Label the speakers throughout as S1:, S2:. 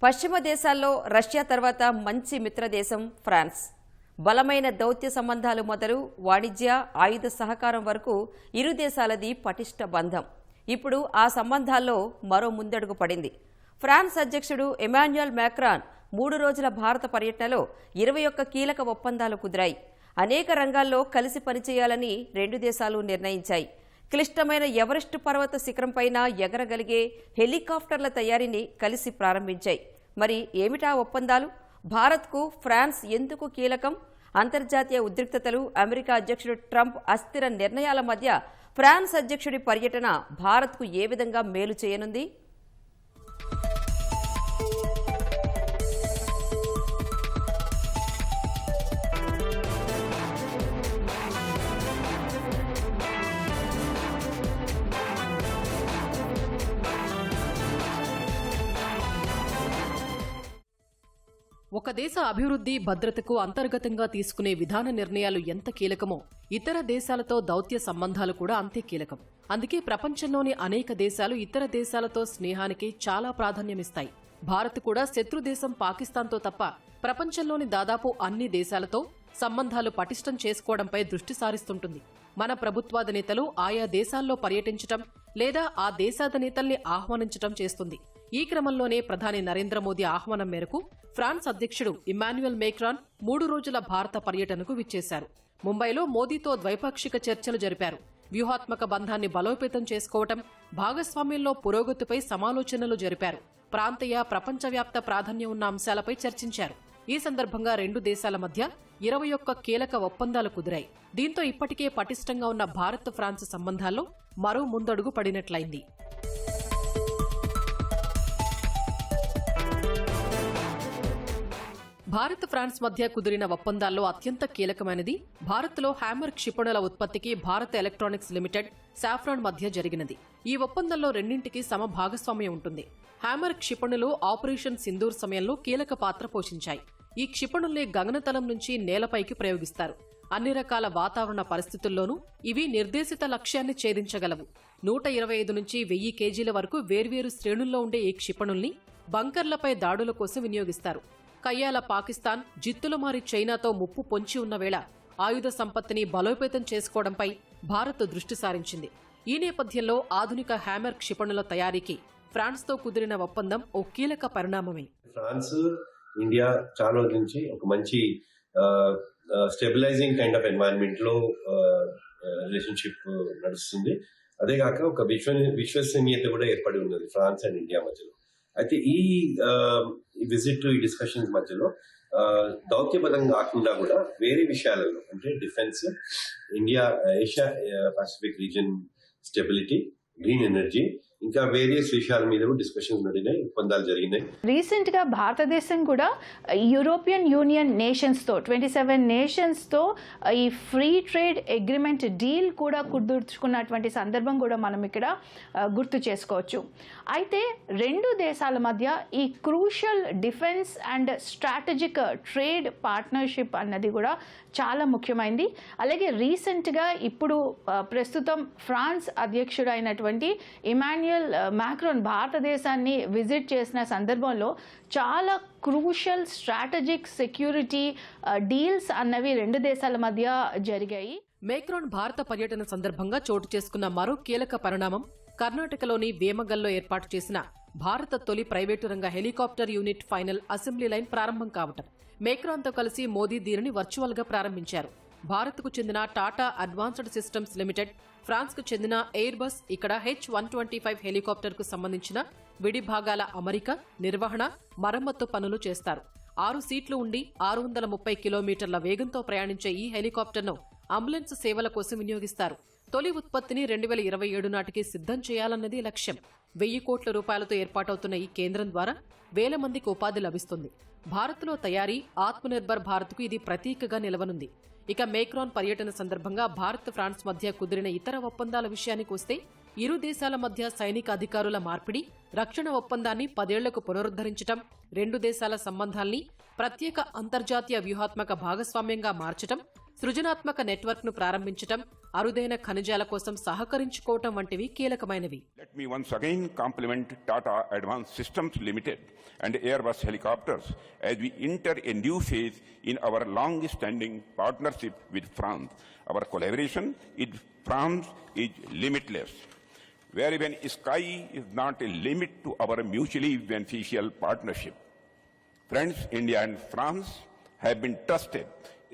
S1: పశ్చిమ దేశాల్లో రష్యా తర్వాత మంచి మిత్రదేశం ఫ్రాన్స్. బలమైన దౌత్య సంబంధాలు మొదలు వాణిజ్య, ఆయుధ సహకారం వరకు ఇరు దేశాలది పటిష్ట బంధం. ఇప్పుడు ఆ సంబంధాల్లో మరో ముందడుగు పడింది. ఫ్రాన్స్ అధ్యక్షుడు ఎమాన్యుయల్ మ్యాక్రాన్ 3 రోజుల భారత పర్యటనలో 21 కీలక ఒప్పందాలు కుదిరాయి. అనేక రంగాల్లో కలిసి పనిచేయాలని రెండు దేశాలు నిర్ణయించాయి. క్లిష్టమైన ఎవరెస్ట్ పర్వత శిఖరంపైన ఎగరగలిగే హెలికాప్టర్ల తయారీని కలిసి ప్రారంభించాయి. మరి ఏమిటా ఒప్పందాలు? భారత్కు ఫ్రాన్స్ ఎందుకు కీలకం? అంతర్జాతీయ ఉద్రిక్తతలు, అమెరికా అధ్యక్షుడు ట్రంప్ అస్థిర నిర్ణయాల మధ్య ఫ్రాన్స్ అధ్యక్షుడి పర్యటన భారత్కు ఏ విధంగా మేలు చేయనుంది?
S2: ఒక దేశ అభివృద్ధి, భద్రతకు అంతర్గతంగా తీసుకునే విధాన నిర్ణయాలు ఎంత కీలకమో ఇతర దేశాలతో దౌత్య సంబంధాలు కూడా అంతే కీలకం. అందుకే ప్రపంచంలోని అనేక దేశాలు ఇతర దేశాలతో స్నేహానికి చాలా ప్రాధాన్యమిస్తాయి. భారత్ కూడా శత్రు దేశం పాకిస్తాన్తో తప్ప ప్రపంచంలోని దాదాపు అన్ని దేశాలతో సంబంధాలు పటిష్టం చేసుకోవడంపై దృష్టి సారిస్తుంటుంది. మన ప్రభుత్వాధినేతలు ఆయా దేశాల్లో పర్యటించటం లేదా ఆ దేశాధినేతల్ని ఆహ్వానించటం చేస్తుంది. ఈ క్రమంలోనే ప్రధాని నరేంద్ర మోదీ ఆహ్వానం మేరకు ఫ్రాన్స్ అధ్యక్షుడు ఇమాన్యుయల్ మ్యాక్రాన్ 3 రోజుల భారత పర్యటనకు విచ్చేశారు. ముంబైలో మోదీతో ద్వైపాక్షిక చర్చలు జరిపారు. వ్యూహాత్మక బంధాన్ని బలోపేతం చేసుకోవటం, భాగస్వామ్యంలో పురోగతిపై సమాలోచనలు జరిపారు. ప్రాంతీయ, ప్రపంచవ్యాప్త ప్రాధాన్యం ఉన్న అంశాలపై చర్చించారు. ఈ సందర్భంగా రెండు దేశాల మధ్య 21 కీలక ఒప్పందాలు కుదిరాయి. దీంతో ఇప్పటికే పటిష్టంగా ఉన్న భారత్ ఫ్రాన్స్ సంబంధాల్లో మరో ముందడుగు పడినట్లయింది. భారత్ ఫ్రాన్స్ మధ్య కుదిరిన ఒప్పందాల్లో అత్యంత కీలకమైనది భారత్లో హ్యామర్ క్షిపణుల ఉత్పత్తికి భారత్ ఎలక్ట్రానిక్స్ లిమిటెడ్, సాఫ్రాన్ మధ్య జరిగినది. ఈ ఒప్పందంలో రెండింటికి సమ భాగస్వామ్యం ఉంటుంది. హ్యామర్ క్షిపణులు ఆపరేషన్ సింధూర్ సమయంలో కీలక పాత్ర పోషించాయి. ఈ క్షిపణుల్ని గగనతలం నుంచి నేలపైకి ప్రయోగిస్తారు. అన్ని రకాల వాతావరణ పరిస్థితుల్లోనూ ఇవి నిర్దేశిత లక్ష్యాన్ని ఛేదించగలవు. 125 నుంచి 1000 కేజీల వరకు వేర్వేరు శ్రేణుల్లో ఉండే ఈ క్షిపణుల్ని బంకర్లపై దాడుల కోసం వినియోగిస్తారు. కయ్యాల పాకిస్తాన్, జిత్తులమారి చైనాతో ముప్పు పొంచి ఉన్న వేళ ఆయుధ సంపత్తిని బలోపేతం చేసుకోవడంపై భారత్ దృష్టి సారించింది. ఈ నేపథ్యంలో ఆధునిక హ్యామర్ క్షిపణుల తయారీకి ఫ్రాన్స్తో కుదిరిన ఒప్పందం ఓ కీలక పరిణామమే.
S3: ఫ్రాన్స్, ఇండియా చాలా రోజుల నుంచి ఒక మంచి స్టెబిలైజింగ్ కైండ్ ఆఫ్ ఎన్వైరన్మెంట్ లో రిలేషన్షిప్ నడుస్తుంది. అదే కాక ఒక విశ్వసనీయత కూడా ఏర్పడి ఉన్నది ఫ్రాన్స్ అండ్ ఇండియా మధ్యలో. అయితే ఈ విజిట్, ఈ డిస్కషన్స్ మధ్యలో దౌత్యపరంగా కాకుండా కూడా వేరే విషయాలలో, అంటే defence, India, Asia Pacific region stability, green energy, ఇంకా వేరియస్ విషయాల మీద డిస్కషన్స్ నడినాయి, ఒప్పందాలు జరిగినాయి.
S4: రీసెంట్ గా భారతదేశం కూడా యూరోపియన్ యూనియన్ నేషన్స్ తో 27 నేషన్స్ తో ఈ ఫ్రీ ట్రేడ్ అగ్రిమెంట్ డీల్ కూడా కుదుర్చుకున్నటువంటి సందర్భం కూడా మనం ఇక్కడ గుర్తు చేసుకోవచ్చు. అయితే రెండు దేశాల మధ్య ఈ crucial defence and strategic trade partnership అన్నది కూడా చాలా ముఖ్యమైనది. అలాగే రీసెంట్గా ఇప్పుడు ప్రస్తుతం ఫ్రాన్స్ అధ్యక్షుడు అయినటువంటి ఇమాన్యుయల్ మ్యాక్రాన్ భారతదేశాన్ని విజిట్ చేసిన సందర్భంలో చాలా క్రూషియల్ స్ట్రాటజిక్ సెక్యూరిటీ డీల్స్ అన్నవి రెండు దేశాల మధ్య జరిగాయి.
S2: మ్యాక్రాన్ భారత పర్యటన సందర్భంగా చోటు చేసుకున్న మరో కీలక పరిణామం కర్ణాటకలోని వేమగల్లో ఏర్పాటు చేసిన భారత తొలి ప్రైవేటు రంగ helicopter unit final assembly line ప్రారంభం కావటం. మ్యాక్రాన్తో కలిసి మోదీ దీనిని వర్చువల్ గా ప్రారంభించారు. భారత్కు చెందిన టాటా అడ్వాన్స్డ్ సిస్టమ్స్ లిమిటెడ్, ఫ్రాన్స్కు చెందిన ఎయిర్ బస్ ఇక్కడ H-125 హెలికాప్టర్కు సంబంధించిన విడి భాగాల అమరిక, నిర్వహణ, మరమ్మత్తు పనులు చేస్తారు. 6 సీట్లు ఉండి 630 కిలోమీటర్ల వేగంతో ప్రయాణించే ఈ హెలికాప్టర్ను అంబులెన్స్ సేవల కోసం వినియోగిస్తారు. తొలి ఉత్పత్తిని 2027 నాటికి సిద్ధం చేయాలన్నది లక్ష్యం. 1000 కోట్ల రూపాయలతో ఏర్పాటవుతున్న ఈ కేంద్రం ద్వారా 1000 మందికి ఉపాధి లభిస్తుంది. భారత్లో తయారీ, ఆత్మనిర్భర్ భారత్కు ఇది ప్రతీకగా నిలవనుంది. ఇక మ్యాక్రాన్ పర్యటన సందర్భంగా భారత్ ఫ్రాన్స్ మధ్య కుదిరిన ఇతర ఒప్పందాల విషయానికి వస్తే ఇరు దేశాల మధ్య సైనిక అధికారుల మార్పిడి, రక్షణ ఒప్పందాన్ని 10 ఏళ్లకు పునరుద్ధరించటం, రెండు దేశాల సంబంధాల్ని ప్రత్యేక అంతర్జాతీయ వ్యూహాత్మక భాగస్వామ్యంగా మార్చటం, సృజనాత్మక నెట్వర్క్ను ప్రారంభించటం, అరుదైన ఖనిజాల కోసం సహకరించుకోవటం వంటివి కీలకమైనవి.
S5: Let me once again compliment Tata Advanced Systems Limited and Airbus Helicopters as we enter a new phase in our long-standing partnership with France. Our collaboration with France is limitless, where even sky is not a limit to our mutually beneficial partnership. Friends, India and France have been trusted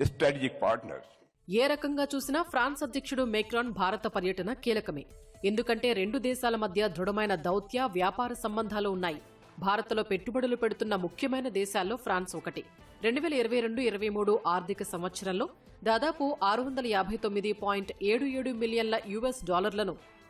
S5: strategic partners.
S2: ఏ రకంగా చూసినా France అధ్యక్షుడు Macron భారత పర్యటన కీలకమే. ఎందుకంటే రెండు దేశాల మధ్య దృఢమైన దౌత్య, వ్యాపార సంబంధాలు ఉన్నాయి. భారత్లో పెట్టుబడులు పెడుతున్న ముఖ్యమైన దేశాల్లో ఫ్రాన్స్ ఒకటి. 2022-23 ఆర్థిక సంవత్సరంలో దాదాపు $659.77 మిలియన్ల US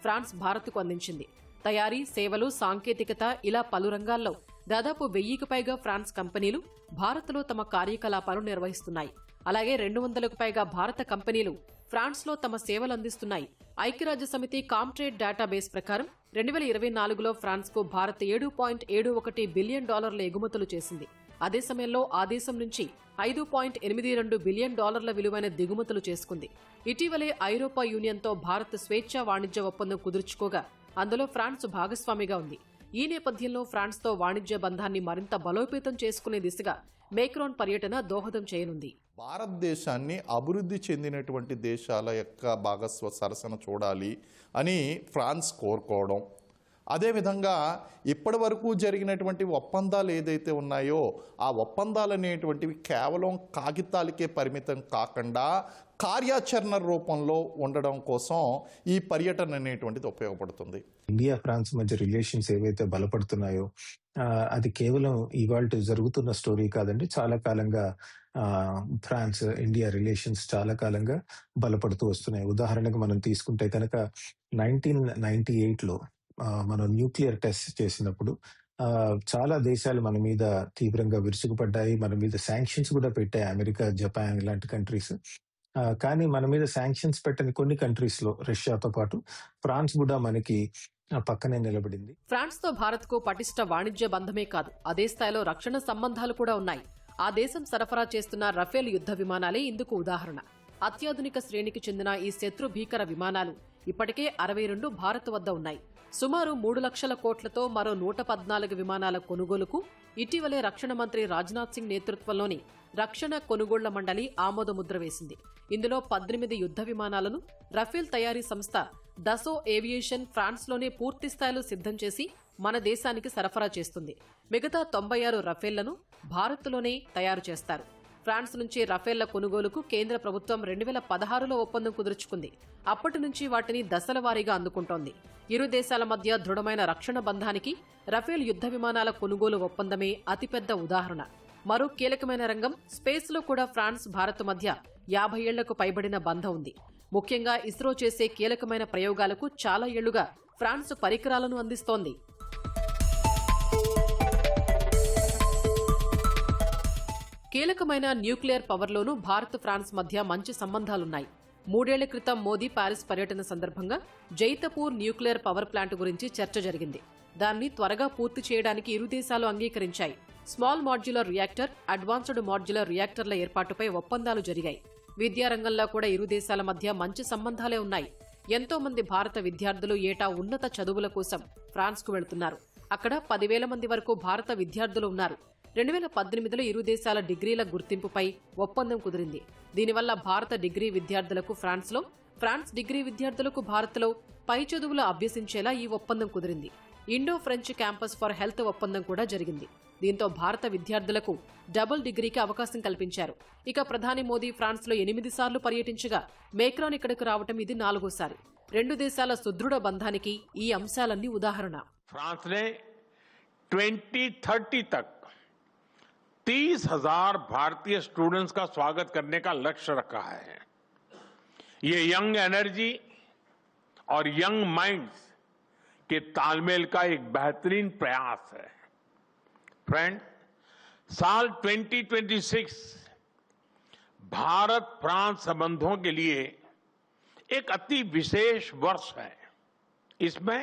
S2: ఫ్రాన్స్ భారత్కు అందించింది. తయారీ, సేవలు, సాంకేతికత ఇలా పలు రంగాల్లో దాదాపు 1000కి పైగా ఫ్రాన్స్ కంపెనీలు భారత్లో తమ కార్యకలాపాలు నిర్వహిస్తున్నాయి. అలాగే 200కు పైగా భారత కంపెనీలు ఫ్రాన్స్లో తమ సేవలు అందిస్తున్నాయి. ఐక్యరాజ్య సమితి కామ్ట్రేడ్ డేటాబేస్ ప్రకారం 2024లో ఫ్రాన్స్కు భారత్ $7.71 బిలియన్ ఎగుమతులు చేసింది. అదే సమయంలో ఆ దేశం నుంచి $5.82 బిలియన్ విలువైన దిగుమతులు చేసుకుంది. ఇటీవలే ఐరోపా యూనియన్తో భారత్ స్వేచ్ఛా వాణిజ్య ఒప్పందం కుదుర్చుకోగా అందులో ఫ్రాన్స్ భాగస్వామిగా ఉంది. ఈ నేపథ్యంలో ఫ్రాన్స్తో వాణిజ్య బంధాన్ని మరింత బలోపేతం చేసుకునే దిశగా మేక్రాన్ పర్యటన దోహదం చేయనుంది.
S6: భారతదేశాన్ని అభివృద్ధి చెందినటువంటి దేశాల యొక్క భాగస్వ సరసన చూడాలి అని ఫ్రాన్స్ కోరుకోవడం, అదేవిధంగా ఇప్పటి వరకు జరిగినటువంటి ఒప్పందాలు ఏదైతే ఉన్నాయో ఆ ఒప్పందాలు అనేటువంటివి కేవలం కాగితాలకే పరిమితం కాకుండా కార్యాచరణ రూపంలో ఉండడం కోసం ఈ పర్యటన అనేటువంటిది ఉపయోగపడుతుంది.
S7: ఇండియా ఫ్రాన్స్ మధ్య రిలేషన్స్ ఏవైతే బలపడుతున్నాయో అది కేవలం ఇవాళ జరుగుతున్న స్టోరీ కాదండి. చాలా కాలంగా ఫ్రాన్స్ ఇండియా రిలేషన్స్ చాలా కాలంగా బలపడుతూ వస్తున్నాయి. ఉదాహరణకు మనం తీసుకుంటే కనుక 1998లో మనం న్యూక్లియర్ టెస్ట్ చేసినప్పుడు చాలా దేశాలు మన మీద తీవ్రంగా విరుచుకుపడ్డాయి. మన మీద శాంక్షన్స్ కూడా పెట్టాయి, అమెరికా, జపాన్ ఇలాంటి కంట్రీస్. కానీ మన మీద శాంక్షన్స్ పెట్టని కొన్ని కంట్రీస్ లో రష్యాతో పాటు ఫ్రాన్స్ కూడా మనకి పక్కనే నిలబడింది.
S2: ఫ్రాన్స్ తో భారత్ కు పటిష్ట వాణిజ్య బంధమే కాదు, అదే స్థాయిలో రక్షణ సంబంధాలు కూడా ఉన్నాయి. ఆ దేశం సరఫరా చేస్తున్న రఫేల్ యుద్ధ విమానాలే ఇందుకు ఉదాహరణ. అత్యాధునిక శ్రేణికి చెందిన ఈ శత్రు భీకర విమానాలు ఇప్పటికే 62 భారత్ వద్ద ఉన్నాయి. సుమారు 3 లక్షల కోట్లతో మరో 114 విమానాల కొనుగోలుకు ఇటీవలే రక్షణ మంత్రి రాజ్నాథ్ సింగ్ నేతృత్వంలోని రక్షణ కొనుగోళ్ల మండలి ఆమోదముద్ర వేసింది. ఇందులో 18 యుద్ధ విమానాలను రఫేల్ తయారీ సంస్థ దసో ఏవియేషన్ ఫ్రాన్స్లోనే పూర్తి స్థాయిలో సిద్ధం చేసి మన దేశానికి సరఫరా చేస్తుంది. మిగతా 96 రఫేళ్లను భారత్లోనే తయారు చేస్తారు. ఫ్రాన్స్ నుంచి రఫేళ్ల కొనుగోలుకు కేంద్ర ప్రభుత్వం 2016లో ఒప్పందం కుదుర్చుకుంది. అప్పటి నుంచి వాటిని దశల వారీగా అందుకుంటోంది. ఇరు దేశాల మధ్య దృఢమైన రక్షణ బంధానికి రఫేల్ యుద్ధ విమానాల కొనుగోలు ఒప్పందమే అతిపెద్ద ఉదాహరణ. మరో కీలకమైన రంగం స్పేస్లో కూడా ఫ్రాన్స్, భారత్ మధ్య 50 ఏళ్లకు పైబడిన బంధం ఉంది. ముఖ్యంగా ఇస్రో చేసే కీలకమైన ప్రయోగాలకు చాలా ఏళ్లుగా ఫ్రాన్స్ పరికరాలను అందిస్తోంది. కీలకమైన న్యూక్లియర్ పవర్లోనూ భారత్, ఫ్రాన్స్ మధ్య మంచి సంబంధాలున్నాయి. 3 ఏళ్ల క్రితం మోదీ పారిస్ పర్యటన సందర్భంగా జైతపూర్ న్యూక్లియర్ పవర్ ప్లాంట్ గురించి చర్చ జరిగింది. దాన్ని త్వరగా పూర్తి చేయడానికి ఇరు దేశాలు అంగీకరించాయి. Small modular reactor, advanced modular రియాక్టర్ల ఏర్పాటుపై ఒప్పందాలు జరిగాయి. విద్యారంగంలో కూడా ఇరు దేశాల మధ్య మంచి సంబంధాలే ఉన్నాయి. ఎంతో మంది భారత విద్యార్థులు ఏటా ఉన్నత చదువుల కోసం ఫ్రాన్స్కు వెళుతున్నారు. అక్కడ 10,000 మంది వరకు భారత విద్యార్థులు ఉన్నారు. 2018లో ఇరు దేశాల డిగ్రీల గుర్తింపుపై ఒప్పందం కుదిరింది. దీనివల్ల భారత డిగ్రీ విద్యార్థులకు ఫ్రాన్స్లో, ఫ్రాన్స్ డిగ్రీ విద్యార్థులకు భారత్లో పై చదువులు అభ్యసించేలా ఈ ఒప్పందం కుదిరింది. Indo French campus for health ఒప్పందం కూడా జరిగింది. దీంతో భారత విద్యార్థులకు డబుల్ డిగ్రీకి అవకాశం కల్పించారు. ఇక ప్రధాని మోదీ ఫ్రాన్స్లో 8 సార్లు పర్యటించగా మేక్రాన్ ఇక్కడకు రావటం ఇది 4వసారి. రెండు దేశాల సుదృఢ బంధానికి ఈ అంశాలన్నీ ఉదాహరణ.
S8: फ्रांस ने 2030 तक 30,000 भारतीय स्टूडेंट्स का स्वागत करने का लक्ष्य रखा है. ये यंग एनर्जी और यंग माइंड्स के तालमेल का एक बेहतरीन प्रयास है. फ्रेंड, साल 2026 भारत फ्रांस संबंधों के लिए एक अति विशेष वर्ष है. इसमें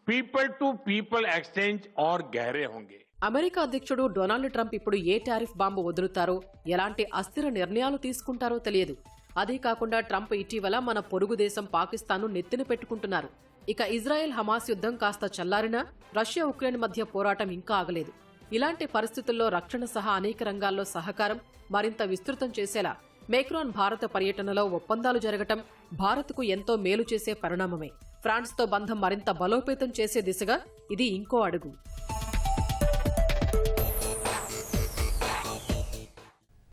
S8: पीपल टू पीपल एक्सचेंज और गहरे होंगे.
S2: అమెరికా అధ్యక్షుడు డొనాల్డ్ ట్రంప్ ఇప్పుడు ఏ టారిఫ్ బాంబు వదులుతారో, ఎలాంటి అస్థిర నిర్ణయాలు తీసుకుంటారో తెలియదు. అదే కాకుండా ట్రంప్ ఇటీవల మన పొరుగు దేశం పాకిస్తాన్ను నెత్తిన పెట్టుకుంటున్నారు. ఇక ఇజ్రాయెల్ హమాస్ యుద్ధం కాస్త చల్లారినా రష్యా ఉక్రెయిన్ మధ్య పోరాటం ఇంకా ఆగలేదు. ఇలాంటి పరిస్థితుల్లో రక్షణ సహా అనేక రంగాల్లో సహకారం మరింత విస్తృతం చేసేలా మేక్రాన్ భారత పర్యటనలో ఒప్పందాలు జరగటం భారత్కు ఎంతో మేలు చేసే పరిణామమే. ఫ్రాన్స్తో బంధం మరింత బలోపేతం చేసే దిశగా ఇది ఇంకో అడుగు.